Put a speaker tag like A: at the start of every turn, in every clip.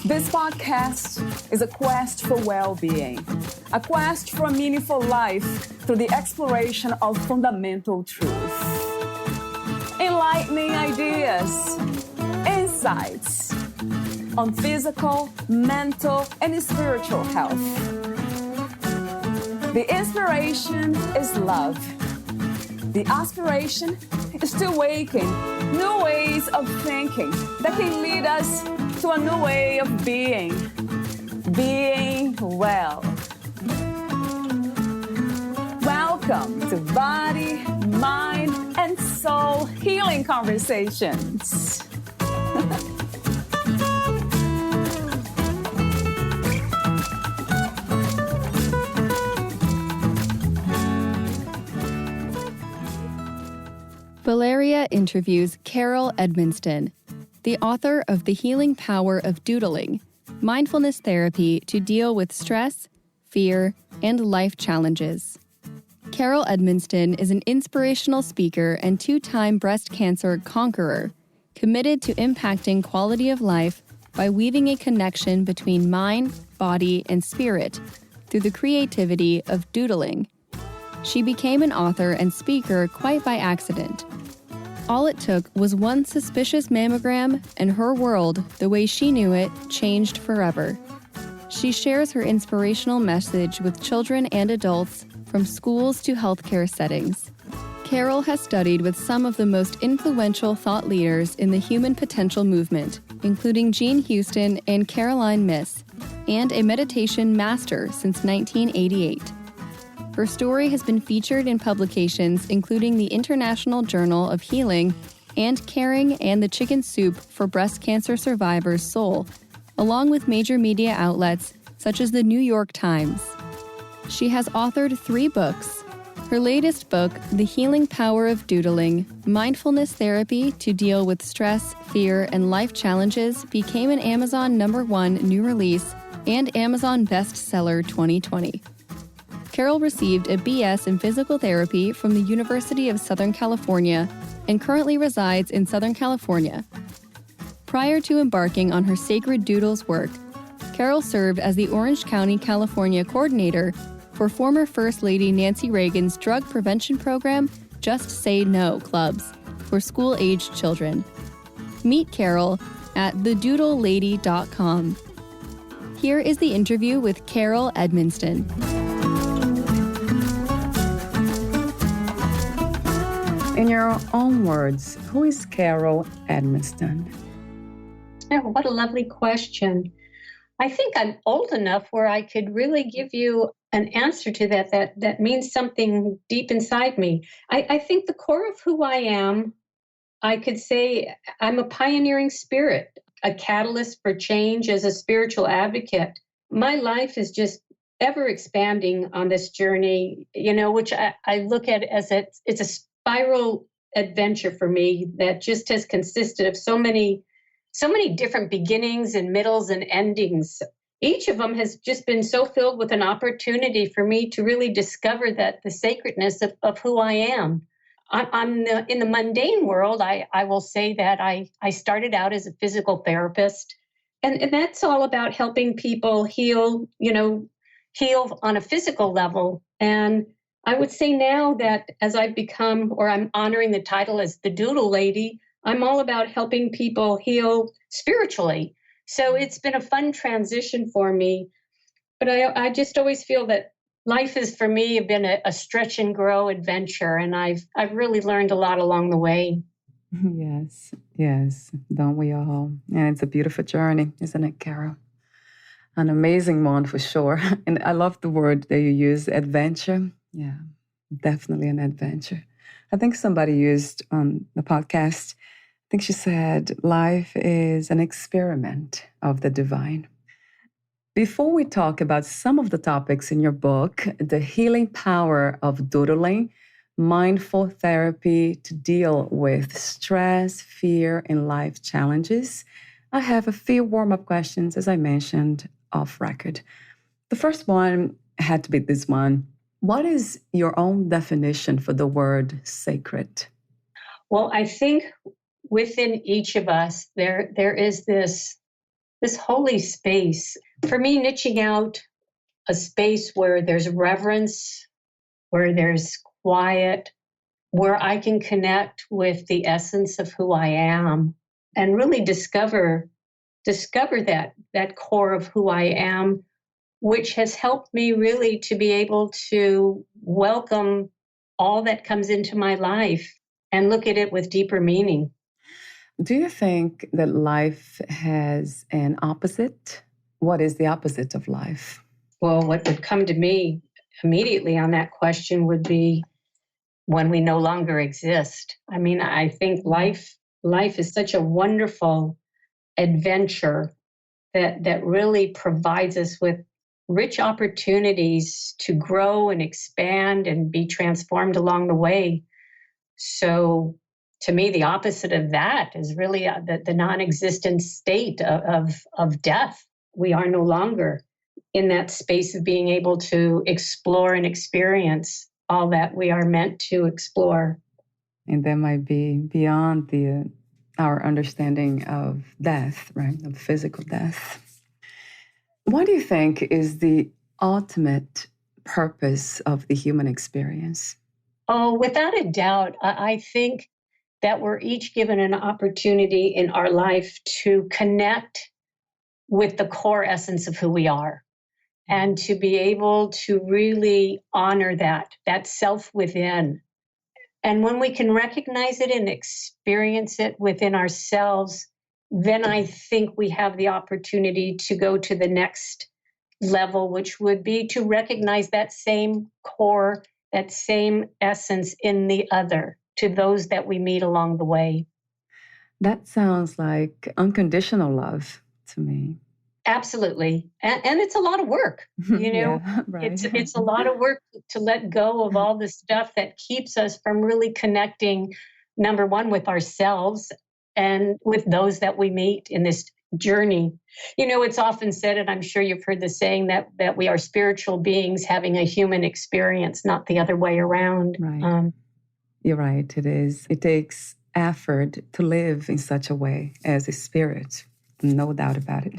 A: This podcast is a quest for well-being, a quest for a meaningful life through the exploration of fundamental truth. Enlightening ideas, insights on physical, mental, and spiritual health. The inspiration is love. The aspiration is to awaken new ways of thinking that can lead us to a new way of being well. Welcome to Body, Mind, and Soul Healing Conversations.
B: Valeria interviews Carol Edmondson, the author of The Healing Power of Doodling, mindfulness therapy to deal with stress, fear, and life challenges. Carol Edmondson is an inspirational speaker and two-time breast cancer conqueror, committed to impacting quality of life by weaving a connection between mind, body, and spirit through the creativity of doodling. She became an author and speaker quite by accident. All it took was one suspicious mammogram, and her world, the way she knew it, changed forever. She shares her inspirational message with children and adults, from schools to healthcare settings. Carol has studied with some of the most influential thought leaders in the human potential movement, including Jean Houston and Caroline Myss, and a meditation master since 1988. Her story has been featured in publications including the International Journal of Healing and Caring and the Chicken Soup for Breast Cancer Survivors Soul, along with major media outlets such as the New York Times. She has authored 3 books. Her latest book, The Healing Power of Doodling, Mindfulness Therapy to Deal with Stress, Fear, and Life Challenges, became an Amazon #1 new release and Amazon bestseller 2020. Carol received a BS in physical therapy from the University of Southern California and currently resides in Southern California. Prior to embarking on her sacred Doodles work, Carol served as the Orange County, California coordinator for former First Lady Nancy Reagan's drug prevention program, Just Say No clubs for school-aged children. Meet Carol at Thedoodleladycom. Here is the interview with Carol Edmondson.
A: In your own words, who is Carol Edmondson?
C: Oh, what a lovely question. I think I'm old enough where I could really give you an answer to that means something deep inside me. I think the core of who I am, I could say I'm a pioneering spirit, a catalyst for change as a spiritual advocate. My life is just ever expanding on this journey, which I look at as it's a spiral adventure for me that just has consisted of so many different beginnings and middles and endings. Each of them has just been so filled with an opportunity for me to really discover that the sacredness of who I am. In the mundane world, I will say that I started out as a physical therapist, and that's all about helping people heal on a physical level. And I would say now that as I've become, or I'm honoring the title as the Doodle Lady, I'm all about helping people heal spiritually. So it's been a fun transition for me. But I just always feel that life has, for me, been a stretch and grow adventure. And I've really learned a lot along the way.
A: Yes, don't we all? And it's a beautiful journey, isn't it, Carol? An amazing one for sure. And I love the word that you use, adventure. Yeah, definitely an adventure. I think somebody used on the podcast, I think she said, life is an experiment of the divine. Before we talk about some of the topics in your book, The Healing Power of Doodling, Mindful Therapy to Deal with Stress, Fear, and Life Challenges, I have a few warm-up questions, as I mentioned, off record. The first one had to be this one. What is your own definition for the word sacred?
C: Well, I think within each of us, there is this holy space. For me, niching out a space where there's reverence, where there's quiet, where I can connect with the essence of who I am and really discover that core of who I am, which has helped me really to be able to welcome all that comes into my life and look at it with deeper meaning.
A: Do you think that life has an opposite? What is the opposite of life?
C: Well, what would come to me immediately on that question would be when we no longer exist. I mean, I think life is such a wonderful adventure that really provides us with rich opportunities to grow and expand and be transformed along the way. So to me, the opposite of that is really the non-existent state of death. We are no longer in that space of being able to explore and experience all that we are meant to explore.
A: And that might be beyond our understanding of death, right? Of physical death. What do you think is the ultimate purpose of the human experience?
C: Oh, without a doubt, I think that we're each given an opportunity in our life to connect with the core essence of who we are and to be able to really honor that self within. And when we can recognize it and experience it within ourselves, then I think we have the opportunity to go to the next level, which would be to recognize that same core, that same essence in the other, to those that we meet along the way.
A: That sounds like unconditional love to me.
C: Absolutely. And it's a lot of work.
A: Yeah, right.
C: It's a lot of work to let go of all the stuff that keeps us from really connecting, number one, with ourselves and with those that we meet in this journey. It's often said, and I'm sure you've heard the saying that we are spiritual beings having a human experience, not the other way around.
A: Right. You're right. It is. It takes effort to live in such a way as a spirit. No doubt about it.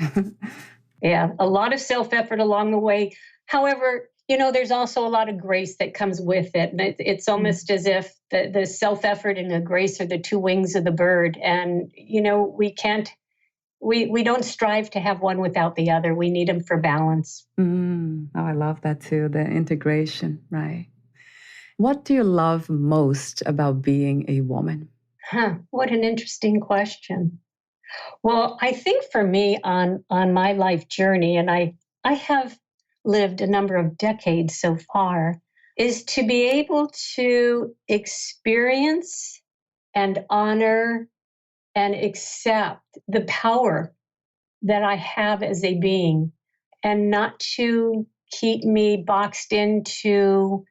C: Yeah, a lot of self-effort along the way. However, there's also a lot of grace that comes with it. And it's almost as if the self-effort and the grace are the two wings of the bird. And, we don't strive to have one without the other. We need them for balance.
A: Oh, I love that too, the integration, right? What do you love most about being a woman?
C: What an interesting question. Well, I think for me on my life journey, and I have lived a number of decades so far, is to be able to experience and honor and accept the power that I have as a being and not to keep me boxed into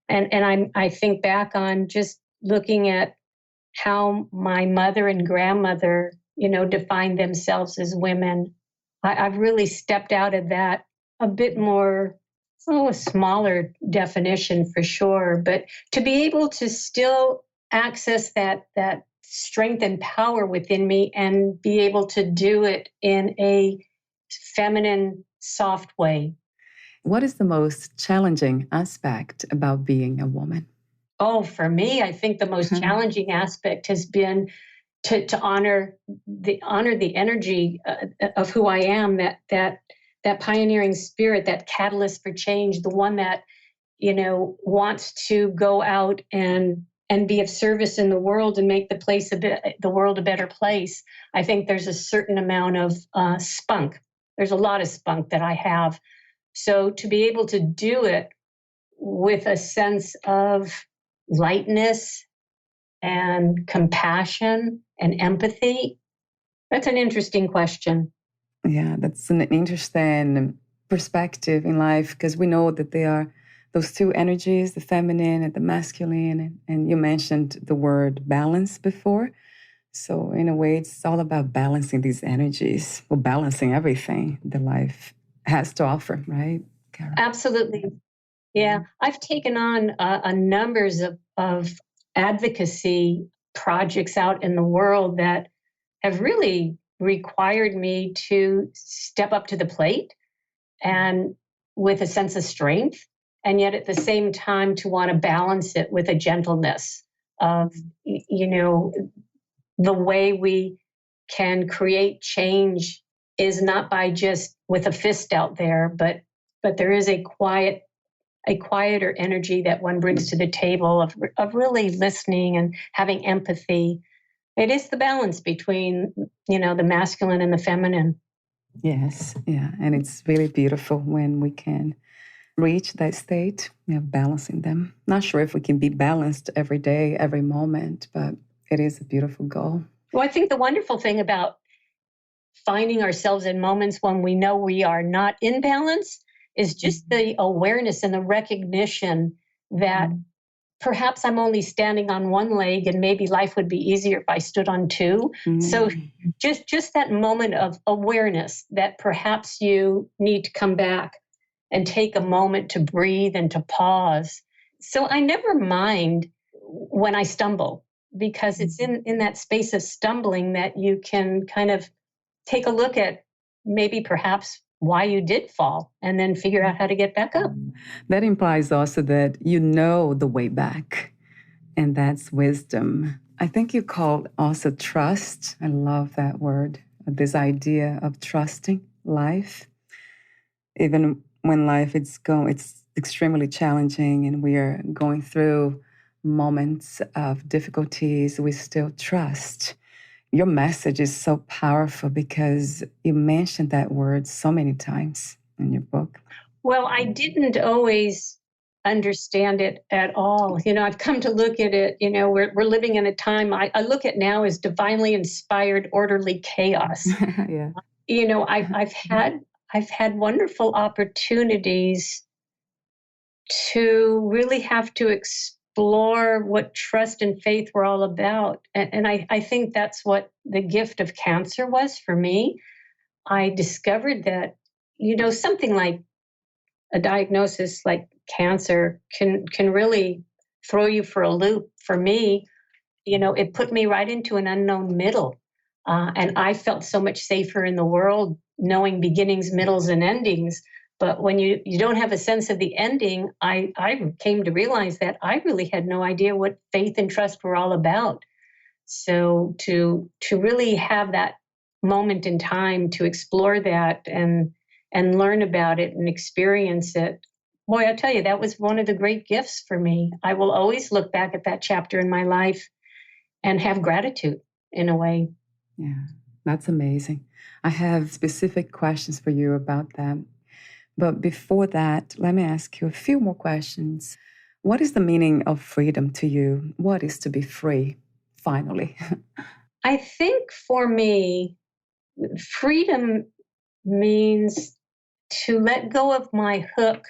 C: I think back on just looking at how my mother and grandmother, defined themselves as women. I've really stepped out of that a bit more, a smaller definition for sure, but to be able to still access that strength and power within me and be able to do it in a feminine, soft way.
A: What is the most challenging aspect about being a woman?
C: Oh, for me, I think the most challenging aspect has been to honor the energy of who I am, that pioneering spirit, that catalyst for change, the one that wants to go out and be of service in the world and make the world a better place. I think there's a certain amount of spunk. There's a lot of spunk that I have. So to be able to do it with a sense of lightness and compassion and empathy, that's an interesting question.
A: Yeah, that's an interesting perspective in life because we know that they are those two energies, the feminine and the masculine. And you mentioned the word balance before. So in a way, it's all about balancing these energies, or balancing everything that life has to offer, right, Carol?
C: Absolutely. Yeah, I've taken on a numbers of advocacy projects out in the world that have really required me to step up to the plate and with a sense of strength, and yet at the same time to want to balance it with a gentleness of, the way we can create change is not by just with a fist out there, but there is a quieter energy that one brings to the table of really listening and having empathy. It is the balance between, the masculine and the feminine.
A: Yes, yeah. And it's really beautiful when we can reach that state of balancing them. Not sure if we can be balanced every day, every moment, but it is a beautiful goal.
C: Well, I think the wonderful thing about finding ourselves in moments when we know we are not in balance is just the awareness and the recognition that perhaps I'm only standing on one leg and maybe life would be easier if I stood on two. So just that moment of awareness that perhaps you need to come back and take a moment to breathe and to pause. So I never mind when I stumble, because it's in that space of stumbling that you can kind of take a look at maybe perhaps why you did fall and then figure out how to get back up.
A: That implies also that you know the way back, and that's wisdom. I think you called also trust. I love that word, this idea of trusting life. Even when life it's extremely challenging and we are going through moments of difficulties, we still trust. Your message is so powerful because you mentioned that word so many times in your book.
C: Well, I didn't always understand it at all. I've come to look at it, we're living in a time I look at now as divinely inspired, orderly chaos.
A: Yeah.
C: I've had wonderful opportunities to really have to explore what trust and faith were all about. And I think that's what the gift of cancer was for me. I discovered that, something like a diagnosis like cancer can really throw you for a loop. For me, it put me right into an unknown middle. And I felt so much safer in the world knowing beginnings, middles, and endings. But when you don't have a sense of the ending, I came to realize that I really had no idea what faith and trust were all about. So to really have that moment in time to explore that and learn about it and experience it, boy, I tell you, that was one of the great gifts for me. I will always look back at that chapter in my life and have gratitude in a way.
A: Yeah, that's amazing. I have specific questions for you about that. But before that, let me ask you a few more questions. What is the meaning of freedom to you? What is to be free, finally?
C: I think for me, freedom means to let go of my hook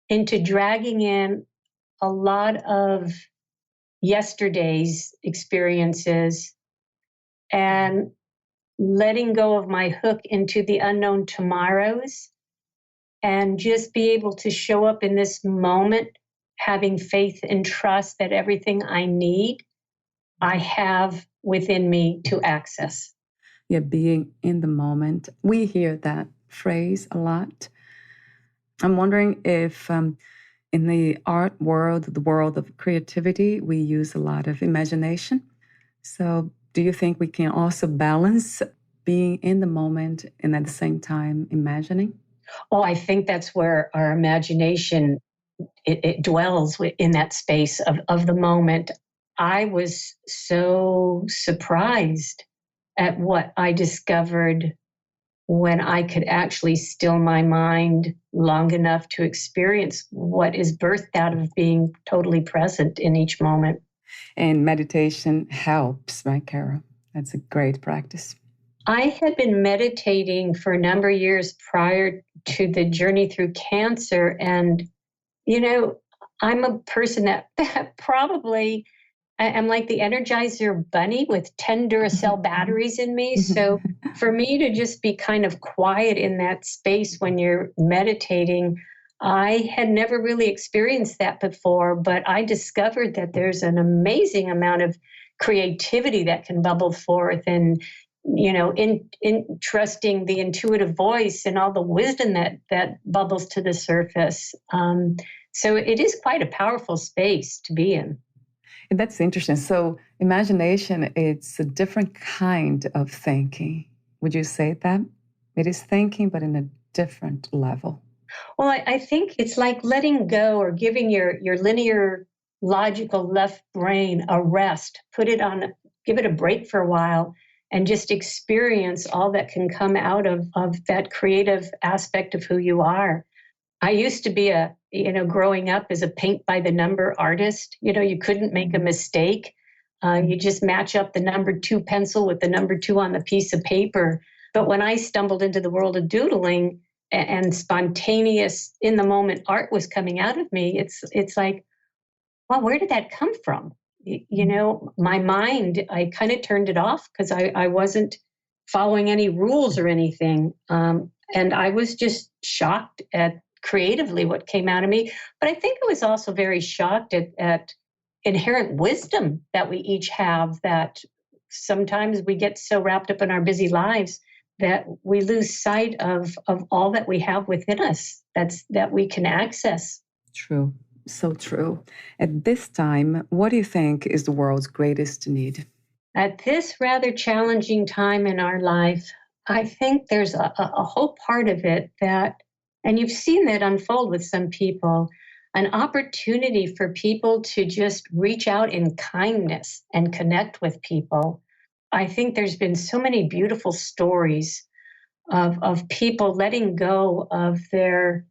C: into dragging in a lot of yesterday's experiences and letting go of my hook into the unknown tomorrows, and just be able to show up in this moment, having faith and trust that everything I need, I have within me to access.
A: Yeah, being in the moment. We hear that phrase a lot. I'm wondering if in the art world, the world of creativity, we use a lot of imagination. So do you think we can also balance being in the moment and at the same time imagining?
C: Oh, I think that's where our imagination, it dwells in that space of the moment. I was so surprised at what I discovered when I could actually still my mind long enough to experience what is birthed out of being totally present in each moment.
A: And meditation helps, right, Carol? That's a great practice.
C: I had been meditating for a number of years prior to the journey through cancer. And, I'm a person that probably, I'm like the Energizer bunny with 10 Duracell batteries in me. So for me to just be kind of quiet in that space when you're meditating, I had never really experienced that before, but I discovered that there's an amazing amount of creativity that can bubble forth, and in trusting the intuitive voice and all the wisdom that bubbles to the surface. So it is quite a powerful space to be in.
A: And that's interesting. So imagination, it's a different kind of thinking. Would you say that? It is thinking, but in a different level.
C: Well, I think it's like letting go or giving your linear, logical left brain a rest, give it a break for a while, and just experience all that can come out of that creative aspect of who you are. I used to be growing up as a paint by the number artist. You couldn't make a mistake. You just match up the number 2 pencil with the number 2 on the piece of paper. But when I stumbled into the world of doodling and spontaneous, in the moment art was coming out of me, it's like, well, where did that come from? My mind, I kind of turned it off because I wasn't following any rules or anything. And I was just shocked at creatively what came out of me. But I think I was also very shocked at inherent wisdom that we each have, that sometimes we get so wrapped up in our busy lives that we lose sight of all that we have within us that we can access.
A: True. So true. At this time, what do you think is the world's greatest need?
C: At this rather challenging time in our life, I think there's a whole part of it that, and you've seen that unfold with some people, an opportunity for people to just reach out in kindness and connect with people. I think there's been so many beautiful stories of people letting go of their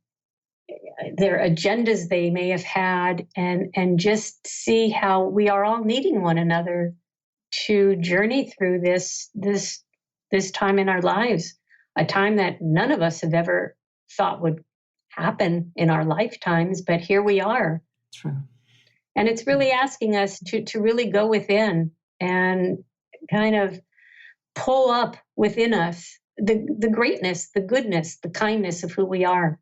C: agendas they may have had, and just see how we are all needing one another to journey through this time in our lives, a time that none of us have ever thought would happen in our lifetimes, but here we are.
A: True.
C: And it's really asking us to really go within and kind of pull up within us the greatness, the goodness, the kindness of who we are.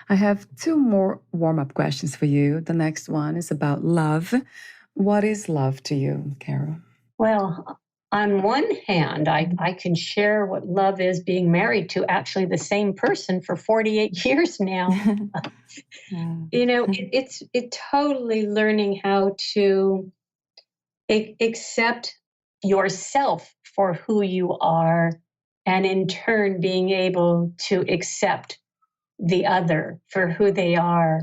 A: I have 2 more warm-up questions for you. The next one is about love. What is love to you, Carol?
C: Well, on one hand, I can share what love is, being married to actually the same person for 48 years now. It's totally learning how to accept yourself for who you are, and in turn being able to accept the other for who they are,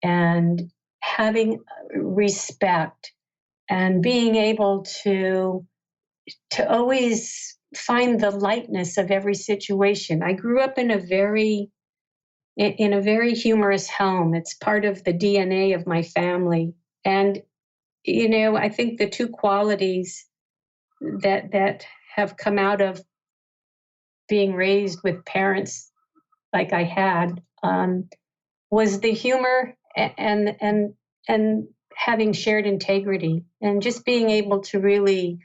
C: and having respect, and being able to always find the lightness of every situation. I grew up in a very humorous home. It's part of the DNA of my family. And, I think the 2 qualities that have come out of being raised with parents like I had, was the humor and having shared integrity, and just being able to really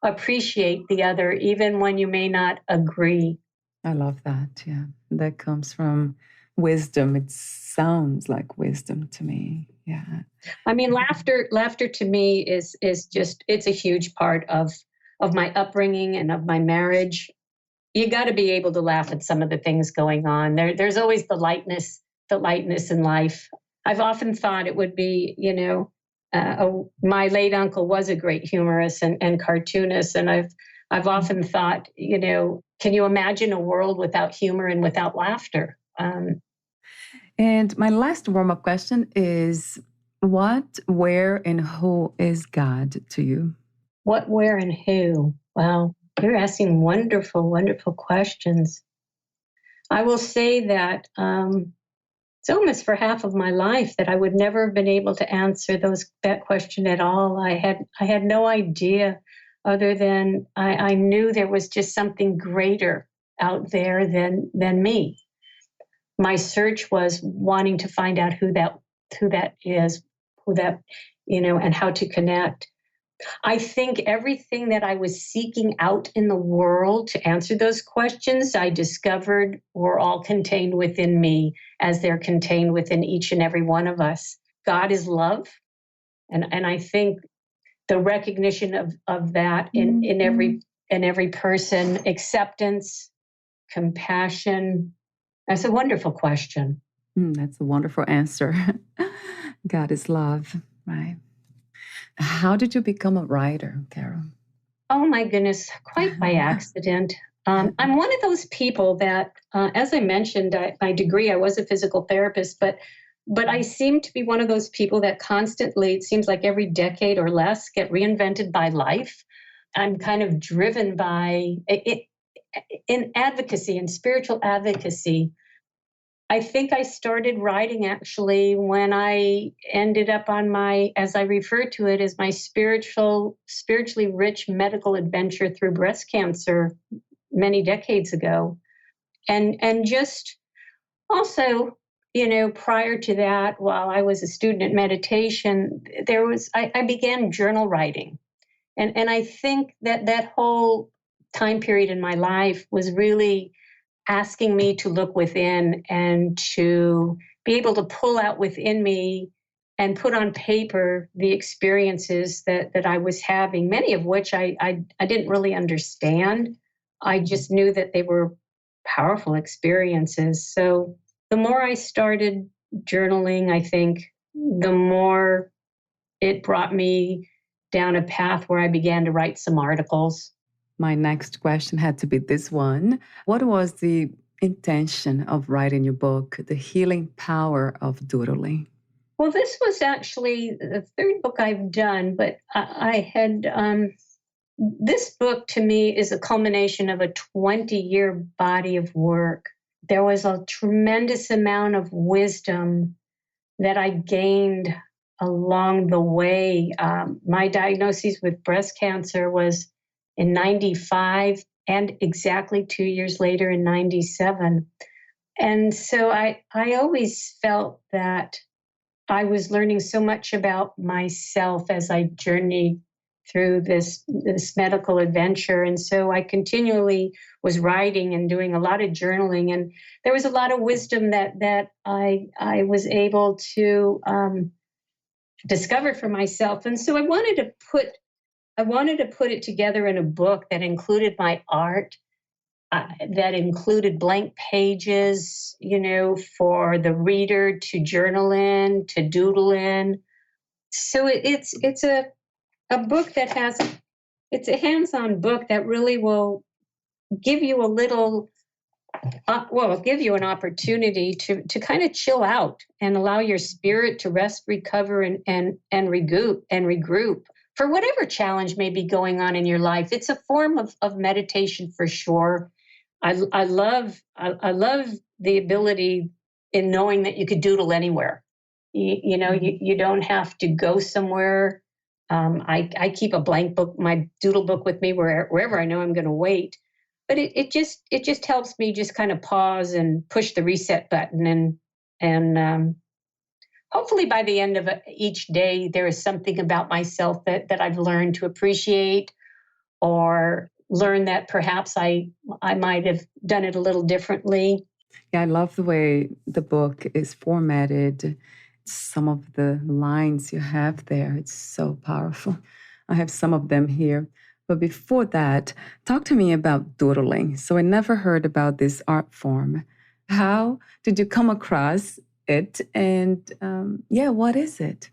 C: appreciate the other, even when you may not agree.
A: I love that. Yeah. That comes from wisdom. It sounds like wisdom to me. Yeah.
C: I mean, laughter to me is just, it's a huge part of my upbringing and of my marriage. You got to be able to laugh at some of the things going on. There's always the lightness in life. I've often thought it would be, my late uncle was a great humorist and cartoonist, and I've often thought, can you imagine a world without humor and without laughter?
A: And my last warm-up question is, what, where, and who is God to you?
C: What, where, and who? Wow, you're asking wonderful, wonderful questions. I will say that it's almost for half of my life that I would never have been able to answer that question at all. I had no idea, other than I knew there was just something greater out there than me. My search was wanting to find out who that is, and how to connect. I think everything that I was seeking out in the world to answer those questions, I discovered were all contained within me as they're contained within each and every one of us. God is love. And I think the recognition of that in every person, acceptance, compassion. That's a wonderful question.
A: That's a wonderful answer. God is love, right? How did you become a writer, Carol?
C: Oh my goodness, quite by accident. I'm one of those people that, as I mentioned, my degree, I was a physical therapist, but I seem to be one of those people that constantly, it seems like every decade or less, get reinvented by life. I'm kind of driven by it in advocacy and spiritual advocacy. I think I started writing actually when I ended up on my, as I refer to it, as my spiritually rich medical adventure through breast cancer many decades ago. And just also, prior to that, while I was a student at meditation, I began journal writing. And I think that whole time period in my life was really asking me to look within and to be able to pull out within me and put on paper the experiences that I was having, many of which I didn't really understand. I just knew that they were powerful experiences. So the more I started journaling, I think the more it brought me down a path where I began to write some articles.
A: My next question had to be this one. What was the intention of writing your book, The Healing Power of Doodling?
C: Well, this was actually the third book I've done, but I had, this book to me is a culmination of a 20-year body of work. There was a tremendous amount of wisdom that I gained along the way. My diagnosis with breast cancer was in 95 and exactly 2 years later in 97. And so I always felt that I was learning so much about myself as I journeyed through this medical adventure. And so I continually was writing and doing a lot of journaling. And there was a lot of wisdom that I was able to discover for myself. And so I wanted to put it together in a book that included my art, that included blank pages, for the reader to journal in, to doodle in. So it's a book that it's a hands-on book that really will give you give you an opportunity to kind of chill out and allow your spirit to rest, recover, and regroup for whatever challenge may be going on in your life. It's a form of meditation for sure. I love the ability in knowing that you could doodle anywhere. You don't have to go somewhere. I keep a blank book, my doodle book with me wherever I know I'm going to wait. But it just helps me just kind of pause and push the reset button and hopefully by the end of each day, there is something about myself that I've learned to appreciate, or learn that perhaps I might have done it a little differently.
A: Yeah, I love the way the book is formatted. Some of the lines you have there, it's so powerful. I have some of them here. But before that, talk to me about doodling. So I never heard about this art form. How did you come across it? And what is it?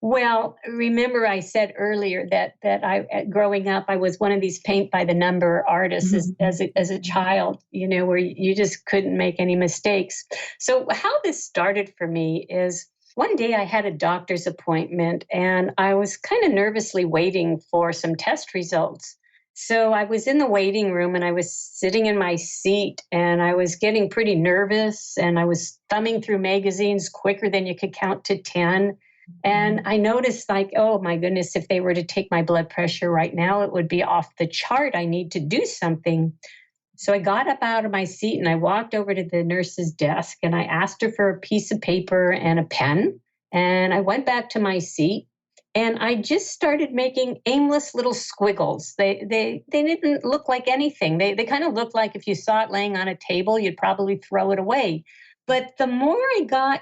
C: Well, remember I said earlier that I, growing up, I was one of these paint by the number artists as a child, where you just couldn't make any mistakes. So how this started for me is one day I had a doctor's appointment and I was kind of nervously waiting for some test results. So I was in the waiting room and I was sitting in my seat and I was getting pretty nervous and I was thumbing through magazines quicker than you could count to 10. And I noticed oh my goodness, if they were to take my blood pressure right now, it would be off the chart. I need to do something. So I got up out of my seat and I walked over to the nurse's desk and I asked her for a piece of paper and a pen. And I went back to my seat And I just started making aimless little squiggles. They didn't look like anything. They kind of looked like if you saw it laying on a table, you'd probably throw it away. But the more I got,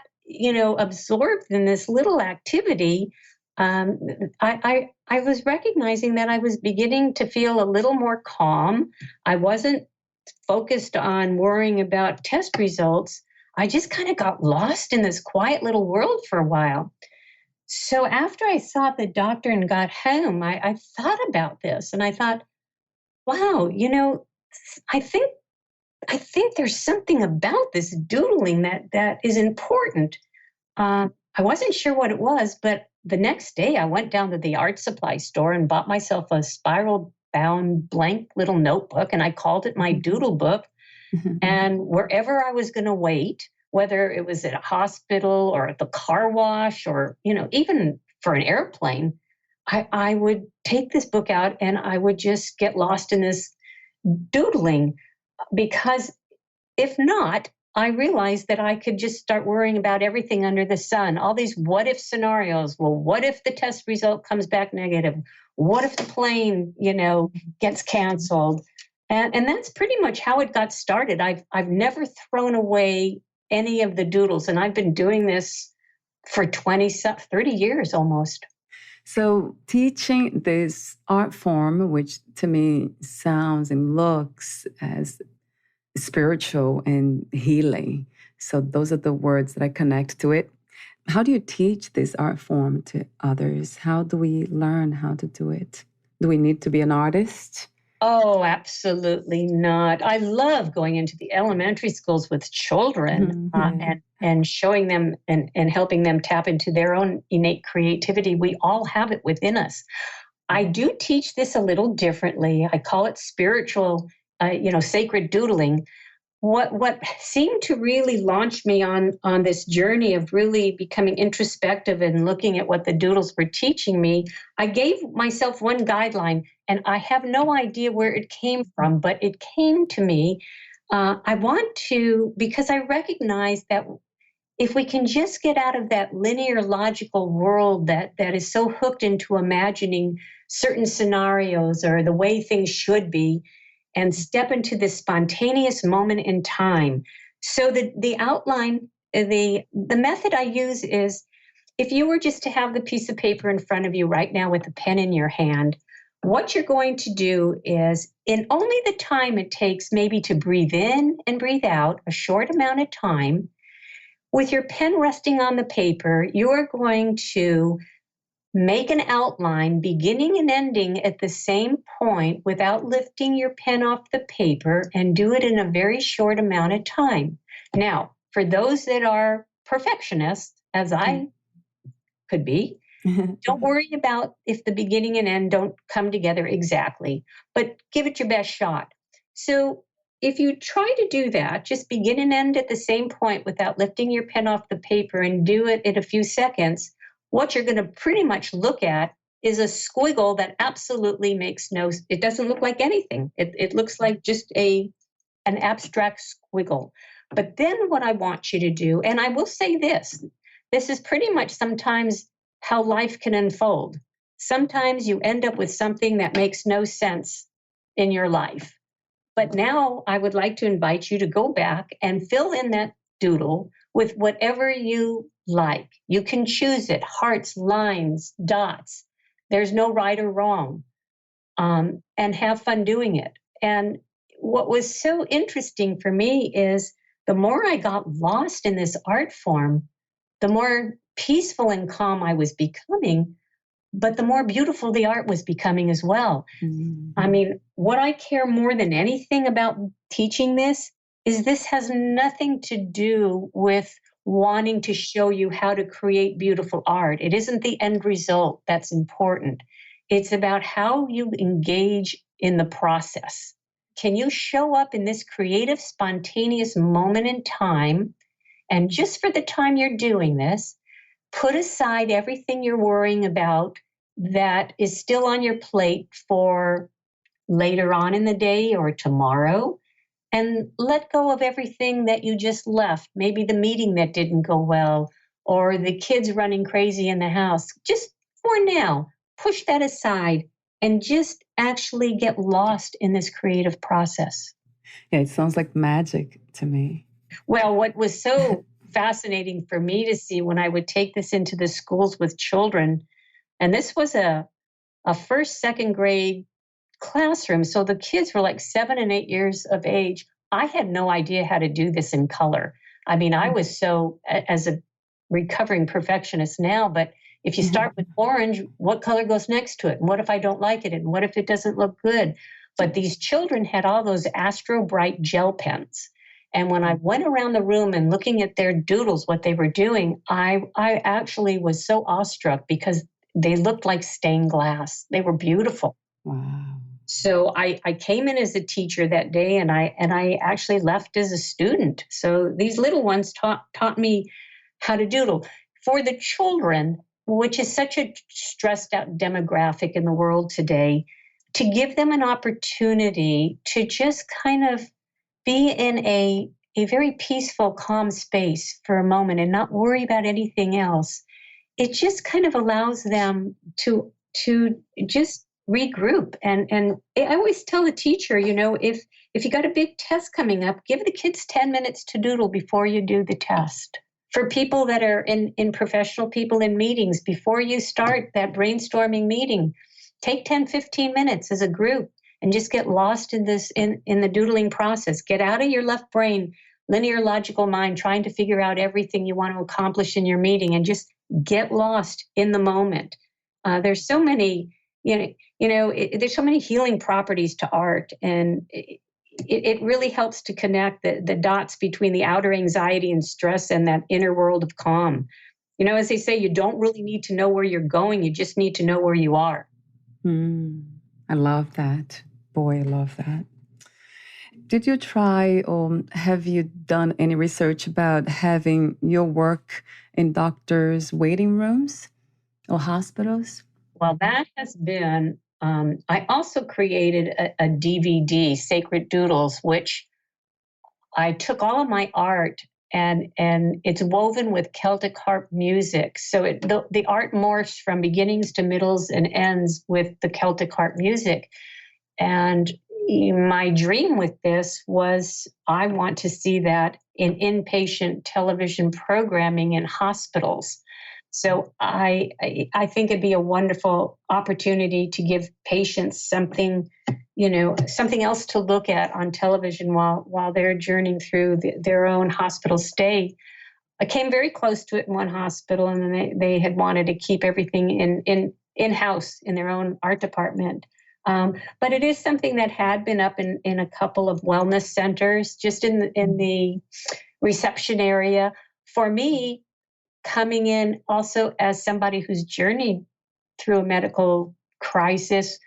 C: absorbed in this little activity, um, I was recognizing that I was beginning to feel a little more calm. I wasn't focused on worrying about test results. I just kind of got lost in this quiet little world for a while. So after I saw the doctor and got home, I thought about this and I thought, wow, I think I think there's something about this doodling that is important. I wasn't sure what it was, but the next day I went down to the art supply store and bought myself a spiral bound blank little notebook, and I called it my doodle book. And wherever I was going to wait, whether it was at a hospital or at the car wash or, even for an airplane, I would take this book out and I would just get lost in this doodling because if not, I realized that I could just start worrying about everything under the sun, all these what if scenarios. Well, what if the test result comes back negative? What if the plane, gets canceled? And that's pretty much how it got started. I've never thrown away any of the doodles, and I've been doing this for 30 years almost.
A: So teaching this art form, which to me sounds and looks as spiritual and healing. So those are the words that I connect to it. How do you teach this art form to others? How do we learn how to do it? Do we need to be an artist?
C: Oh, absolutely not. I love going into the elementary schools with children and showing them and helping them tap into their own innate creativity. We all have it within us. I do teach this a little differently. I call it spiritual, sacred doodling. What seemed to really launch me on this journey of really becoming introspective and looking at what the doodles were teaching me, I gave myself one guideline, and I have no idea where it came from, but it came to me. Because I recognize that if we can just get out of that linear logical world that is so hooked into imagining certain scenarios or the way things should be, and step into this spontaneous moment in time. So the outline, the method I use is, if you were just to have the piece of paper in front of you right now with a pen in your hand, what you're going to do is, in only the time it takes maybe to breathe in and breathe out, a short amount of time, with your pen resting on the paper, you are going to make an outline beginning and ending at the same point without lifting your pen off the paper, and do it in a very short amount of time. Now, for those that are perfectionists, as I could be, don't worry about if the beginning and end don't come together exactly, but give it your best shot. So if you try to do that, just begin and end at the same point without lifting your pen off the paper and do it in a few seconds, what you're going to pretty much look at is a squiggle that absolutely it doesn't look like anything. It looks like just an abstract squiggle. But then what I want you to do, and I will say this is pretty much sometimes how life can unfold. Sometimes you end up with something that makes no sense in your life. But now I would like to invite you to go back and fill in that doodle with whatever you like. You can choose it, hearts, lines, dots. There's no right or wrong, and have fun doing it. And what was so interesting for me is the more I got lost in this art form, the more peaceful and calm I was becoming, but the more beautiful the art was becoming as well. Mm-hmm. I mean, what I care more than anything about teaching this is this has nothing to do with wanting to show you how to create beautiful art. It isn't the end result that's important. It's about how you engage in the process. Can you show up in this creative, spontaneous moment in time? And just for the time you're doing this, put aside everything you're worrying about that is still on your plate for later on in the day or tomorrow, and let go of everything that you just left. Maybe the meeting that didn't go well, or the kids running crazy in the house. Just for now, push that aside and just actually get lost in this creative process.
A: Yeah, it sounds like magic to me.
C: Well, what was so fascinating for me to see when I would take this into the schools with children, and this was a first, second grade classroom. So the kids were like 7 and 8 years of age. I had no idea how to do this in color. I mean, I was so, as a recovering perfectionist now, but if you start with orange, what color goes next to it? And what if I don't like it? And what if it doesn't look good? But these children had all those Astro Bright gel pens. And when I went around the room and looking at their doodles, what they were doing, I actually was so awestruck because they looked like stained glass. They were beautiful.
A: Wow.
C: So I came in as a teacher that day, and I actually left as a student. So these little ones taught me how to doodle. For the children, which is such a stressed out demographic in the world today, to give them an opportunity to just kind of be in a very peaceful, calm space for a moment and not worry about anything else, it just kind of allows them to just regroup. And I always tell the teacher, if you got a big test coming up, give the kids 10 minutes to doodle before you do the test. For people that are in professional people in meetings, before you start that brainstorming meeting, take 10, 15 minutes as a group and just get lost in this, in the doodling process. Get out of your left brain, linear logical mind, trying to figure out everything you want to accomplish in your meeting, and just get lost in the moment. There's so many, there's so many healing properties to art, and it really helps to connect the dots between the outer anxiety and stress and that inner world of calm. As they say, you don't really need to know where you're going. You just need to know where you are.
A: I love that. Boy, I love that. Did you try or have you done any research about having your work in doctors' waiting rooms or hospitals?
C: Well, that has been, I also created a DVD, Sacred Doodles, which I took all of my art and it's woven with Celtic harp music. So the art morphs from beginnings to middles and ends with the Celtic harp music. And my dream with this was I want to see that in inpatient television programming in hospitals. So I think it'd be a wonderful opportunity to give patients something else to look at on television while they're journeying through their own hospital stay. I came very close to it in one hospital, and then they had wanted to keep everything in-house in their own art department. But it is something that had been up in a couple of wellness centers, just in the reception area. For me, coming in also as somebody who's journeyed through a medical crisis,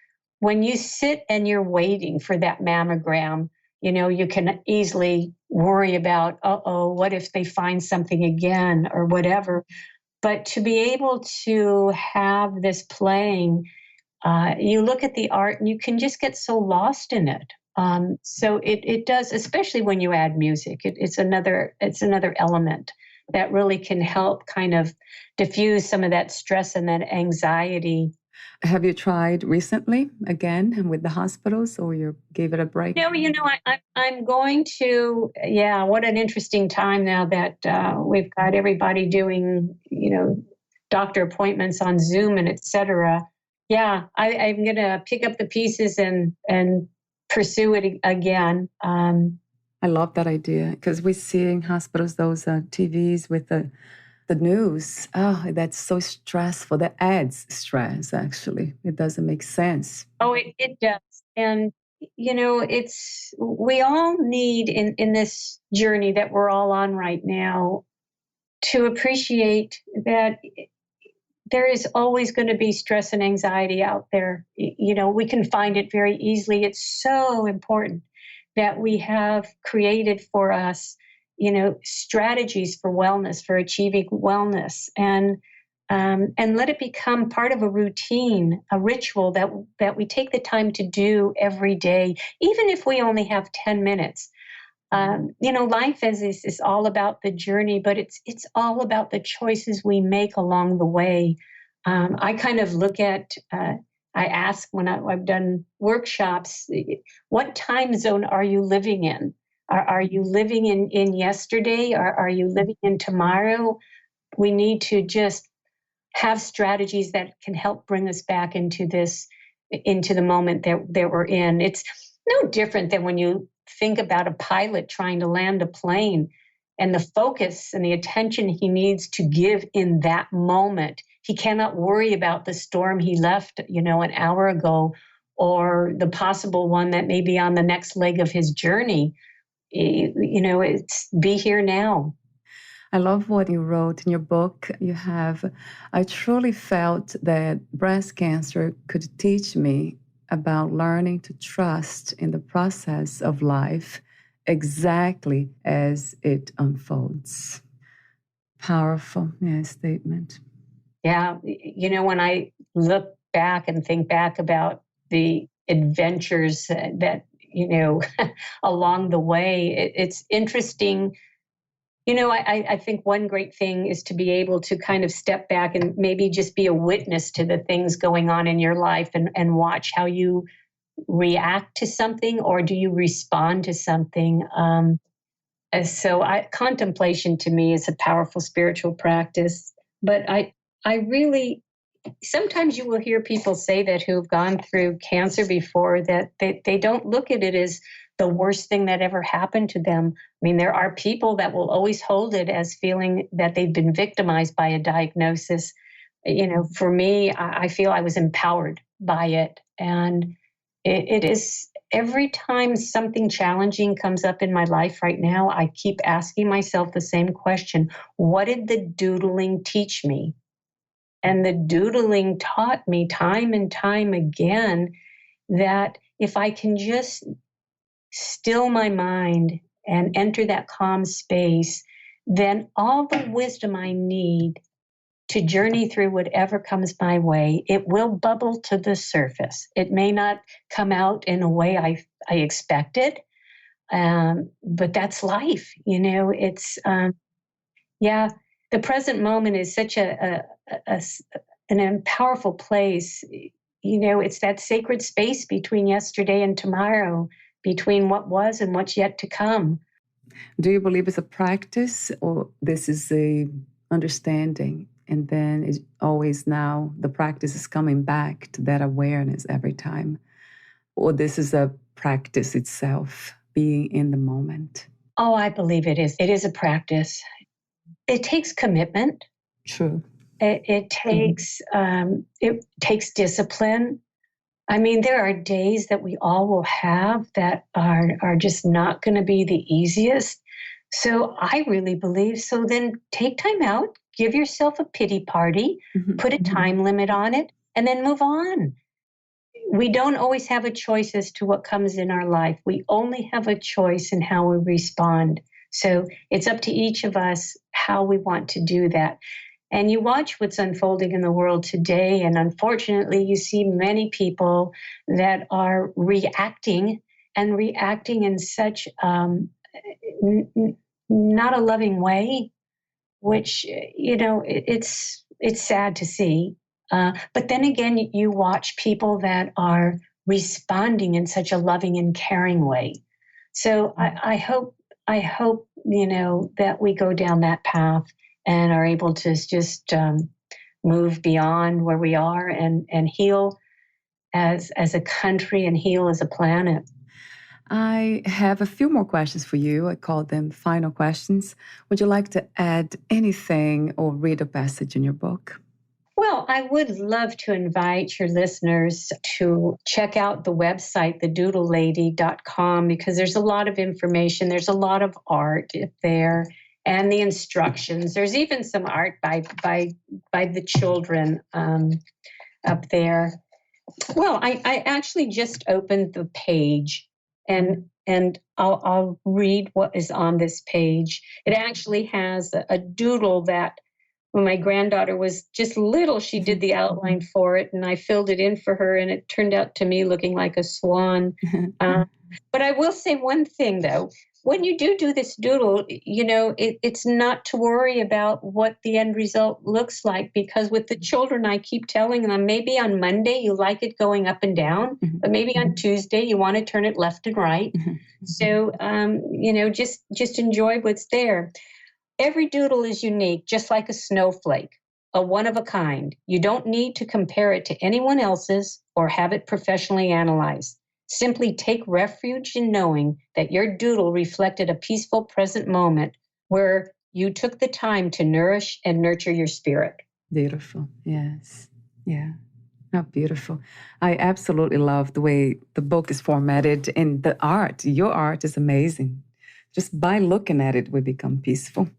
C: when you sit and you're waiting for that mammogram, you can easily worry about, what if they find something again or whatever. But to be able to have this playing, you look at the art and you can just get so lost in it. So it does, especially when you add music. It's another element that really can help kind of diffuse some of that stress and that anxiety.
A: Have you tried recently again with the hospitals, or you gave it a break?
C: No, I'm going to. Yeah, what an interesting time now that we've got everybody doing, doctor appointments on Zoom and et cetera. Yeah, I'm going to pick up the pieces and pursue it again.
A: I love that idea, because we see in hospitals those TVs with the news. Oh, that's so stressful. That adds stress, actually. It doesn't make sense.
C: Oh, it does. And, we all need in this journey that we're all on right now to appreciate that there is always going to be stress and anxiety out there. We can find it very easily. It's so important that we have created for us, strategies for wellness, for achieving wellness, and let it become part of a routine, a ritual that we take the time to do every day, even if we only have 10 minutes. Life is all about the journey, but it's all about the choices we make along the way. I kind of look at, I ask when I've done workshops, what time zone are you living in? Are you living in yesterday? Are you living in tomorrow? We need to just have strategies that can help bring us back into the moment that we're in. It's no different than when you think about a pilot trying to land a plane and the focus and the attention he needs to give in that moment. He cannot worry about the storm he left, an hour ago, or the possible one that may be on the next leg of his journey. It's be here now.
A: I love what you wrote in your book. I truly felt that breast cancer could teach me about learning to trust in the process of life exactly as it unfolds. Powerful, statement.
C: Yeah, when I look back and think back about the adventures that, along the way, it's interesting. I think one great thing is to be able to kind of step back and maybe just be a witness to the things going on in your life and watch how you react to something, or do you respond to something. Contemplation to me is a powerful spiritual practice. But I really, sometimes you will hear people say that who've gone through cancer before, that they don't look at it as the worst thing that ever happened to them. I mean, there are people that will always hold it as feeling that they've been victimized by a diagnosis. For me, I feel I was empowered by it. And it is, every time something challenging comes up in my life right now, I keep asking myself the same question: what did the doodling teach me? And the doodling taught me time and time again that if I can just still my mind and enter that calm space, then all the wisdom I need to journey through whatever comes my way, it will bubble to the surface. It may not come out in a way I expected, but that's life. It's, the present moment is such an powerful place. It's that sacred space between yesterday and tomorrow, between what was and what's yet to come.
A: Do you believe it's a practice, or this is a understanding, and then it's always now the practice is coming back to that awareness every time? Or this is a practice itself, being in the moment?
C: Oh, I believe it is. It is a practice. It takes commitment.
A: True.
C: It takes discipline. I mean, there are days that we all will have that are just not going to be the easiest. So I really believe, so then take time out, give yourself a pity party, put a time limit on it, and then move on. We don't always have a choice as to what comes in our life. We only have a choice in how we respond. So it's up to each of us how we want to do that. And you watch what's unfolding in the world today, and unfortunately, you see many people that are reacting in such not a loving way, which, it's sad to see. But then again, you watch people that are responding in such a loving and caring way. So I hope, that we go down that path and are able to just move beyond where we are and heal as a country and heal as a planet.
A: I have a few more questions for you. I call them final questions. Would you like to add anything or read a passage in your book?
C: Well, I would love to invite your listeners to check out the website, Thedoodlelady.com, because there's a lot of information. There's a lot of art there and the instructions. There's even some art by the children up there. Well, I actually just opened the page and I'll read what is on this page. It actually has a doodle that when my granddaughter was just little, she did the outline for it, and I filled it in for her, and it turned out to me looking like a swan. But I will say one thing, though. when you do this doodle, it's not to worry about what the end result looks like, because with the children, I keep telling them, maybe on Monday you like it going up and down, but maybe on Tuesday you want to turn it left and right. So, just enjoy what's there. Every doodle is unique, just like a snowflake, a one of a kind. You don't need to compare it to anyone else's or have it professionally analyzed. Simply take refuge in knowing that your doodle reflected a peaceful present moment where you took the time to nourish and nurture your spirit.
A: Beautiful. Yes. Yeah. How beautiful. I absolutely love the way the book is formatted, and the art. Your art is amazing. Just by looking at it, we become peaceful.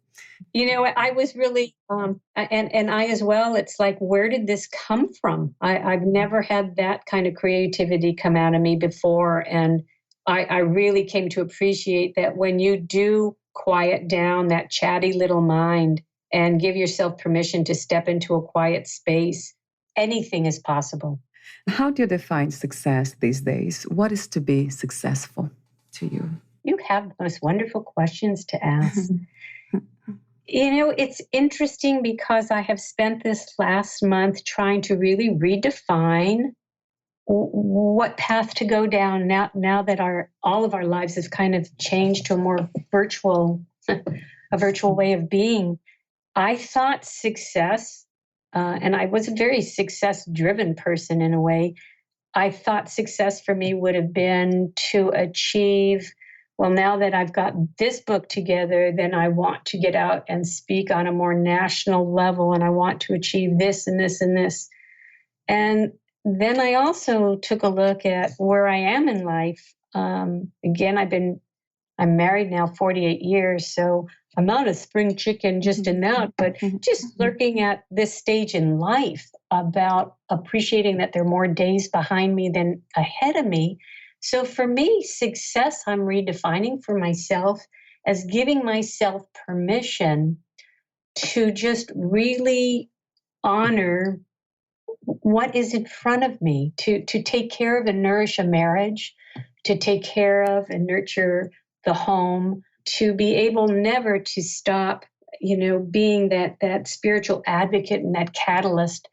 C: I was really, and I as well, it's like, where did this come from? I've never had that kind of creativity come out of me before. And I really came to appreciate that when you do quiet down that chatty little mind and give yourself permission to step into a quiet space, anything is possible.
A: How do you define success these days? What is to be successful to you?
C: You have the most wonderful questions to ask. It's interesting because I have spent this last month trying to really redefine what path to go down now that all of our lives have kind of changed to a more virtual way of being. I thought success, and I was a very success-driven person in a way. I thought success for me would have been to achieve, well, now that I've got this book together, then I want to get out and speak on a more national level, and I want to achieve this and this and this. And then I also took a look at where I am in life. Again, I'm married now 48 years, so I'm not a spring chicken just in that, but just looking at this stage in life about appreciating that there are more days behind me than ahead of me. So for me, success, I'm redefining for myself as giving myself permission to just really honor what is in front of me, to take care of and nourish a marriage, to take care of and nurture the home, to be able never to stop, being that spiritual advocate and that catalyst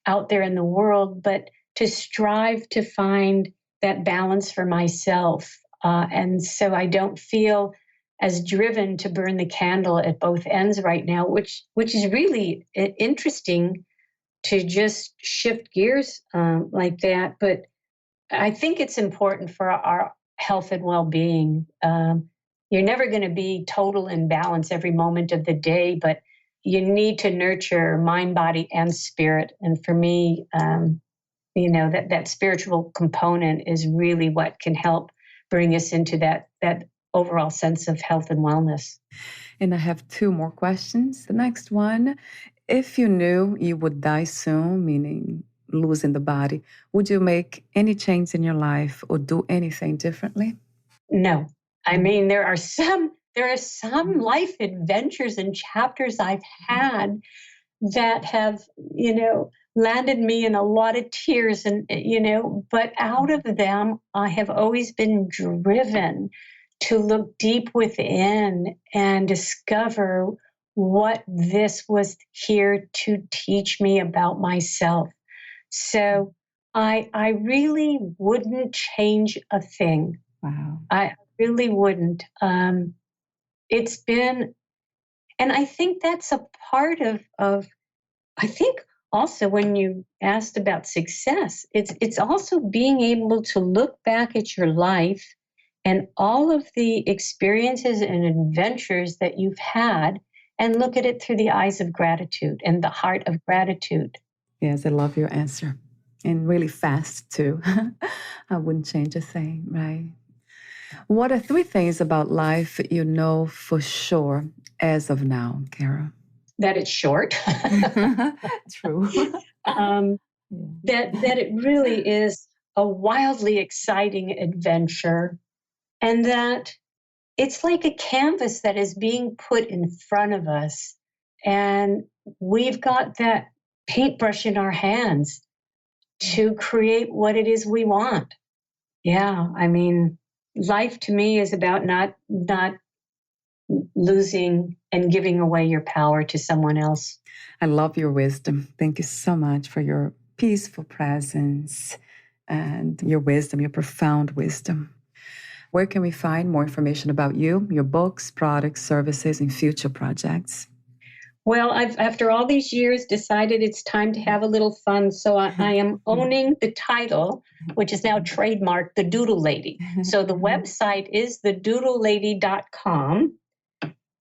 C: out there in the world, but to strive to find that balance for myself. And so I don't feel as driven to burn the candle at both ends right now, which is really interesting to just shift gears like that. But I think it's important for our health and well-being. You're never going to be total in balance every moment of the day, but you need to nurture mind, body, and spirit. And for me, that spiritual component is really what can help bring us into that overall sense of health and wellness.
A: And I have two more questions. The next one, if you knew you would die soon, meaning losing the body, would you make any change in your life or do anything differently?
C: No. I mean, there are some life adventures and chapters I've had that have, landed me in a lot of tears and, but out of them, I have always been driven to look deep within and discover what this was here to teach me about myself. So I really wouldn't change a thing.
A: Wow.
C: I really wouldn't. It's been, and I think that's a part of I think also when you asked about success, it's also being able to look back at your life and all of the experiences and adventures that you've had and look at it through the eyes of gratitude and the heart of gratitude.
A: Yes, I love your answer. And really fast, too. I wouldn't change a thing, right? What are 3 things about life you know for sure as of now, Carol?
C: That it's short.
A: True.
C: That it really is a wildly exciting adventure, and that it's like a canvas that is being put in front of us, and we've got that paintbrush in our hands to create what it is we want. Yeah, I mean, life to me is about not losing and giving away your power to someone else.
A: I love your wisdom. Thank you so much for your peaceful presence and your wisdom, your profound wisdom. Where can we find more information about you, your books, products, services, and future projects?
C: Well, I've, after all these years, decided it's time to have a little fun. So I am owning the title, which is now trademarked, The Doodle Lady. So the website is Thedoodleladycom.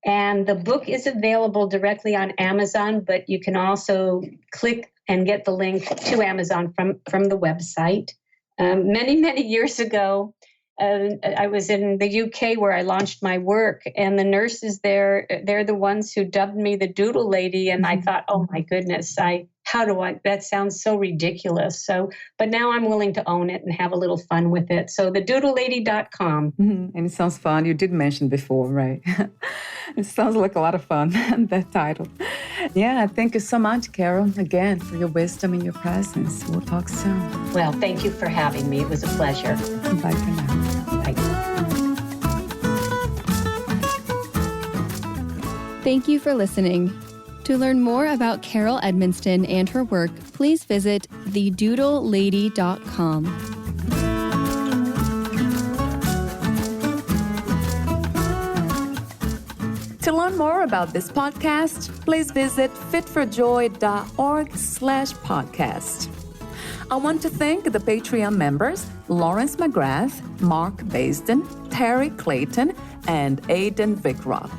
C: And the book is available directly on Amazon, but you can also click and get the link to Amazon from the website. Many, many years ago, I was in the UK where I launched my work, and the nurses there, they're the ones who dubbed me the Doodle Lady. And I thought, oh my goodness, that sounds so ridiculous. But now I'm willing to own it and have a little fun with it. So thedoodlelady.com.
A: And it sounds fun. You did mention before, right? It sounds like a lot of fun, that title. Yeah, thank you so much, Carol, again, for your wisdom and your presence. We'll talk soon.
C: Well, thank you for having me. It was a pleasure.
A: Bye for now.
C: Bye.
B: Thank you for listening. To learn more about Carol Edmonston and her work, please visit Thedoodlelady.com.
A: To learn more about this podcast, please visit fitforjoy.org/podcast. I want to thank the Patreon members, Lawrence McGrath, Mark Basden, Terry Clayton, and Aidan Vickrock.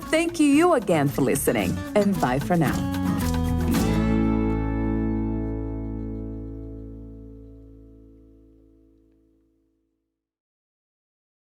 A: Thank you again for listening, and bye for now.